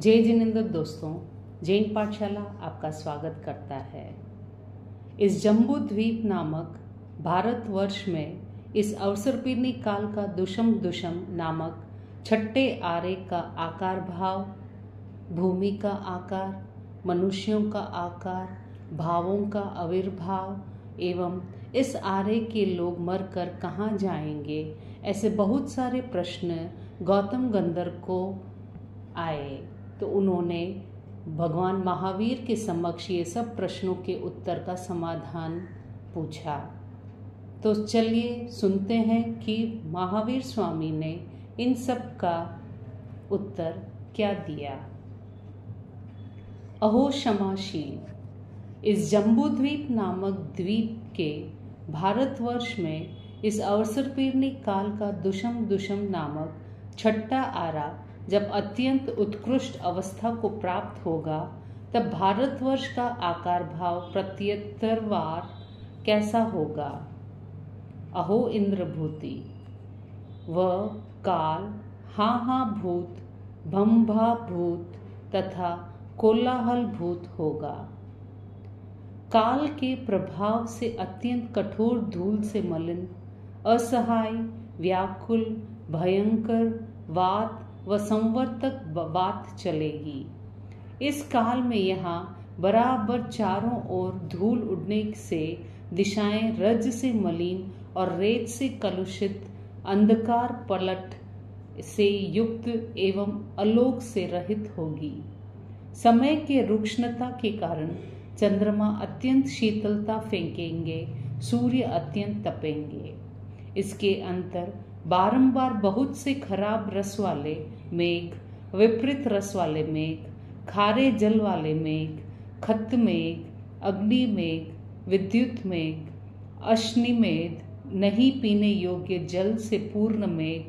जय जिनेंद्र दोस्तों, जैन पाठशाला आपका स्वागत करता है। इस जम्बू द्वीप नामक भारतवर्ष में इस अवसरपीर्णी काल का दुषम नामक छठे आरे का आकार भाव, भूमि का आकार, मनुष्यों का आकार, भावों का आविर्भाव एवं इस आरे के लोग मरकर कहाँ जाएंगे, ऐसे बहुत सारे प्रश्न गौतम गंधर्व को आए। तो उन्होंने भगवान महावीर के समक्ष ये सब प्रश्नों के उत्तर का समाधान पूछा। तो चलिए सुनते हैं कि महावीर स्वामी ने इन सब का उत्तर क्या दिया। अहो क्षमाशील, इस जम्बूद्वीप नामक द्वीप के भारतवर्ष में इस अवसरपीर्णी काल का दुषम नामक छठा आरा जब अत्यंत उत्कृष्ट अवस्था को प्राप्त होगा, तब भारतवर्ष का आकार भाव प्रत्युत्तरवार कैसा होगा। अहो इंद्रभूति, वह काल हाँ भूत, भंभा भूत तथा कोलाहल भूत होगा। काल के प्रभाव से अत्यंत कठोर धूल से मलिन, असहाय, व्याकुल, भयंकर वात व संवर्तक बात चलेगी। इस काल में यहाँ बराबर चारों ओर धूल उड़ने से दिशाएं रज से मलिन और रेत से कलुषित, अंधकार पलट से युक्त एवं आलोक से रहित होगी। समय के रुक्षणता के कारण चंद्रमा अत्यंत शीतलता फेंकेंगे, सूर्य अत्यंत तपेंगे। इसके अंतर बारंबार बहुत से खराब रस वाले मेघ, विपरीत रस वाले मेघ, खारे जल वाले मेघ, खत मेघ, अग्नि मेघ, विद्युत मेघ, अश्नि मेघ, नहीं पीने योग्य जल से पूर्ण मेघ,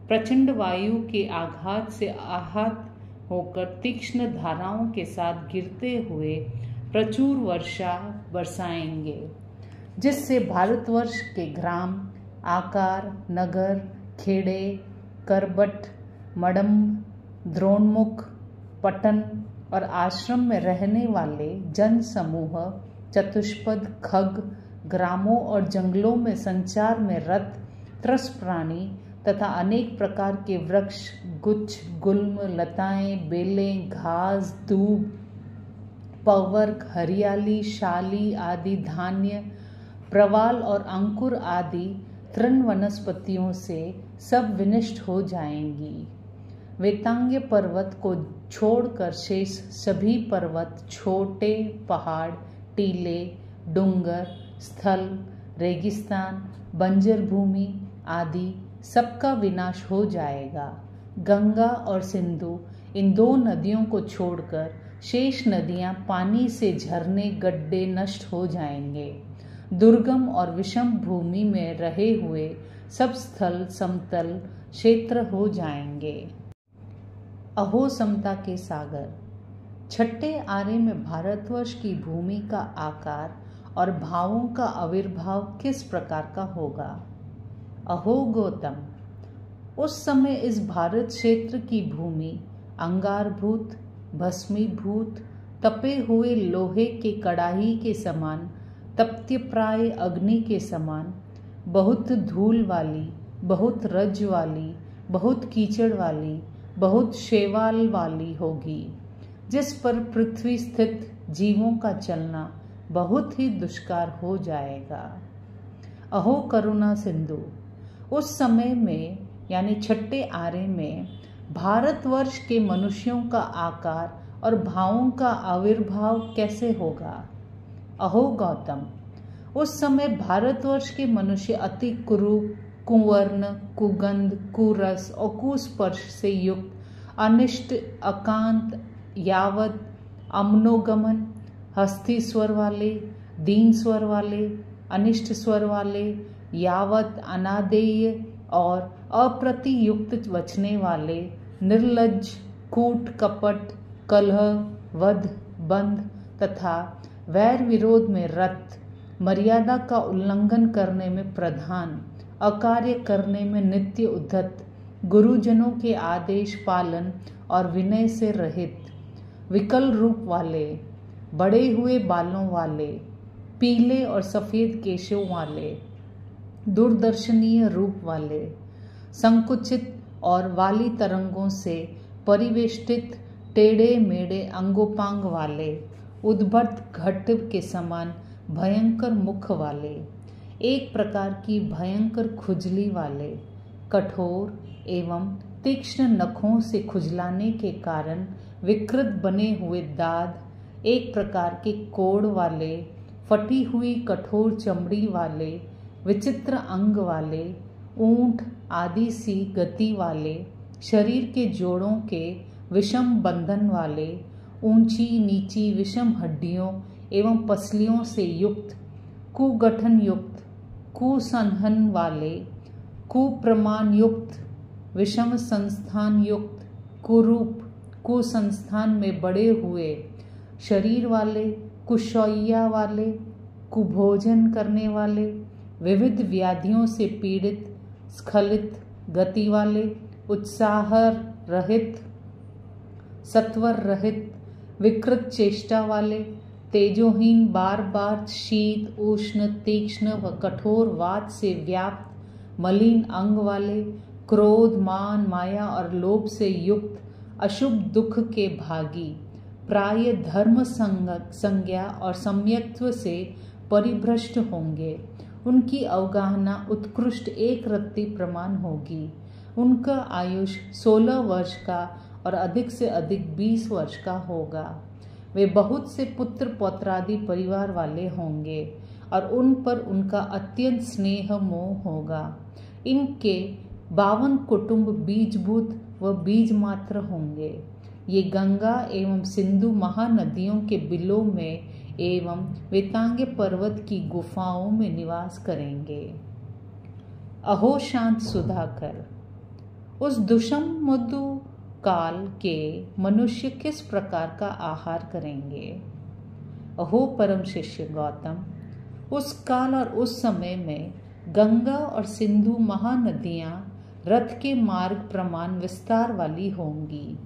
प्रचंड वायु के आघात से आहत होकर तीक्ष्ण धाराओं के साथ गिरते हुए प्रचुर वर्षा बरसाएंगे, जिससे भारतवर्ष के ग्राम, आकार, नगर, खेड़े, करबट, मडम, द्रोणमुख, पटन और आश्रम में रहने वाले जन समूह, चतुष्पद, खग, ग्रामों और जंगलों में संचार में रत, त्रस प्राणी तथा अनेक प्रकार के वृक्ष, गुच्छ, गुल्म, लताएं, बेलें, घास, दूब, पवर्क, हरियाली, शाली आदि धान्य, प्रवाल और अंकुर आदि तृण वनस्पतियों से सब विनष्ट हो जाएंगी। वेतांग्य पर्वत को छोड़कर शेष सभी पर्वत, छोटे पहाड़, टीले, डूंगर, स्थल, रेगिस्तान, बंजर भूमि आदि सबका विनाश हो जाएगा। गंगा और सिंधु, इन दो नदियों को छोड़कर शेष नदियां पानी से झरने, गड्ढे नष्ट हो जाएंगे। दुर्गम और विषम भूमि में रहे हुए सब स्थल समतल क्षेत्र हो जाएंगे। अहो समता के सागर, छठे आरे में भारतवर्ष की भूमि का आकार और भावों का आविर्भाव किस प्रकार का होगा। अहो गौतम, उस समय इस भारत क्षेत्र की भूमि अंगारभूत, भस्मीभूत, तपे हुए लोहे के कड़ाही के समान, तप्त्य प्राय अग्नि के समान, बहुत धूल वाली, बहुत रज वाली, बहुत कीचड़ वाली, बहुत शैवाल वाली होगी, जिस पर पृथ्वी स्थित जीवों का चलना बहुत ही दुष्कार हो जाएगा। अहो करुणा सिंधु, उस समय में यानी छठे आरे में भारतवर्ष के मनुष्यों का आकार और भावों का आविर्भाव कैसे होगा। अहो गौतम, उस समय भारतवर्ष के मनुष्य अति कुरूप, कुवर्ण, कुगंध, कुरस और कुस्पर्श से युक्त, अनिष्ट, अकांत, यावत, अमनोगमन, हस्ती स्वर वाले, दीन स्वर वाले, अनिष्ट स्वर वाले, यावत, अनादेय और अप्रतियुक्त वचने वाले, निर्लज्ज, कूट, कपट, कलह, वध, बंध तथा वैर विरोध में रत, मर्यादा का उल्लंघन करने में प्रधान, अकार्य करने में नित्य उद्धत, गुरुजनों के आदेश पालन और विनय से रहित, विकल रूप वाले, बड़े हुए बालों वाले, पीले और सफेद केशों वाले, दूरदर्शनीय रूप वाले, संकुचित और वाली तरंगों से परिवेष्टित, टेढ़े मेढ़े अंगोपांग वाले, उद्भट घट के समान भयंकर मुख वाले, एक प्रकार की भयंकर खुजली वाले, कठोर एवं तीक्ष्ण नखों से खुजलाने के कारण विकृत बने हुए दांत, एक प्रकार के कोड़ वाले, फटी हुई कठोर चमड़ी वाले, विचित्र अंग वाले, ऊंट आदि सी गति वाले, शरीर के जोड़ों के विषम बंधन वाले, ऊंची नीची विषम हड्डियों एवं पसलियों से युक्त, कुगठन युक्त, कुसंहन वाले, कुप्रमाण युक्त, विषम संस्थान युक्त, कुरूप, कुसंस्थान में बड़े हुए शरीर वाले, कुशौया वाले, कुभोजन करने वाले, विविध व्याधियों से पीड़ित, स्खलित गति वाले, उत्साह रहित, सत्वर रहित, विकृत चेष्टा वाले, तेजोहीन, बार बार शीत, उष्ण, तीक्ष्ण व कठोर वात से व्याप्त, मलिन अंग वाले, क्रोध, मान, माया और लोभ से युक्त, अशुभ दुख के भागी, प्राय धर्म संज्ञा और सम्यक्त्व से परिभ्रष्ट होंगे। उनकी अवगाहना उत्कृष्ट एक रत्ती प्रमाण होगी। उनका आयुष 16 वर्ष का और अधिक से अधिक 20 वर्ष का होगा। वे बहुत से पुत्र पौत्रादि परिवार वाले होंगे और उन पर उनका अत्यंत स्नेह मोह होगा। इनके 52 कुटुंब बीजभूत व बीज मात्र होंगे। ये गंगा एवं सिंधु महानदियों के बिलों में एवं वेतांगे पर्वत की गुफाओं में निवास करेंगे। अहो शांत सुधाकर, उस दुष्म मधु काल के मनुष्य किस प्रकार का आहार करेंगे? अहो परम शिष्य गौतम, उस काल और उस समय में गंगा और सिंधु महानदियां रथ के मार्ग प्रमाण विस्तार वाली होंगी।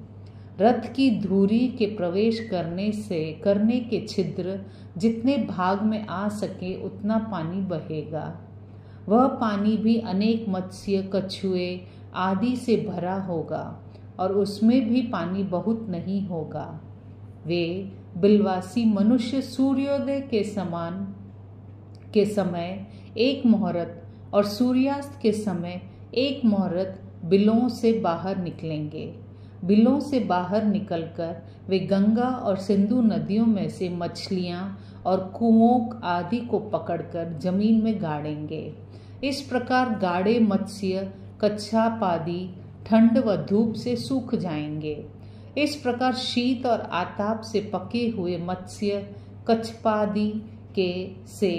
रथ की धुरी के प्रवेश करने के छिद्र जितने भाग में आ सके उतना पानी बहेगा। वह पानी भी अनेक मत्स्य, कछुए आदि से भरा होगा और उसमें भी पानी बहुत नहीं होगा। वे बिलवासी मनुष्य सूर्योदय के समय एक मुहूर्त और सूर्यास्त के समय एक मुहूर्त बिलों से बाहर निकलेंगे। बिलों से बाहर निकलकर वे गंगा और सिंधु नदियों में से मछलियां और कुओं आदि को पकड़कर जमीन में गाड़ेंगे। इस प्रकार गाड़े मत्स्य, कच्छप आदि ठंड व धूप से सूख जाएंगे। इस प्रकार शीत और आताप से पके हुए मत्स्य, कच्छपादि के से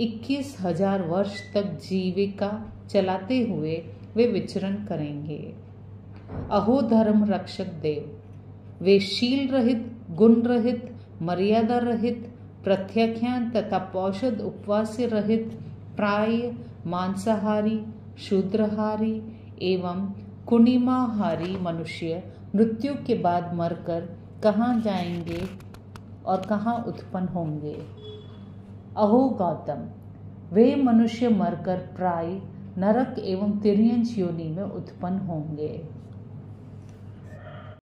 21,000 वर्ष तक जीविका चलाते हुए वे विचरण करेंगे। अहो धर्म रक्षक देव, वे शील रहित, गुण रहित, मर्यादा रहित, प्रत्याख्यान तथा पौषध उपवास से रहित, प्राय मांसाहारी, शूद्रहारी एवं कुणिमाहारी मनुष्य मृत्यु के बाद मरकर कहाँ जाएंगे और कहाँ उत्पन्न होंगे? अहो गौतम, वे मनुष्य मरकर प्राय नरक एवं तिर्यंच योनि में उत्पन्न होंगे।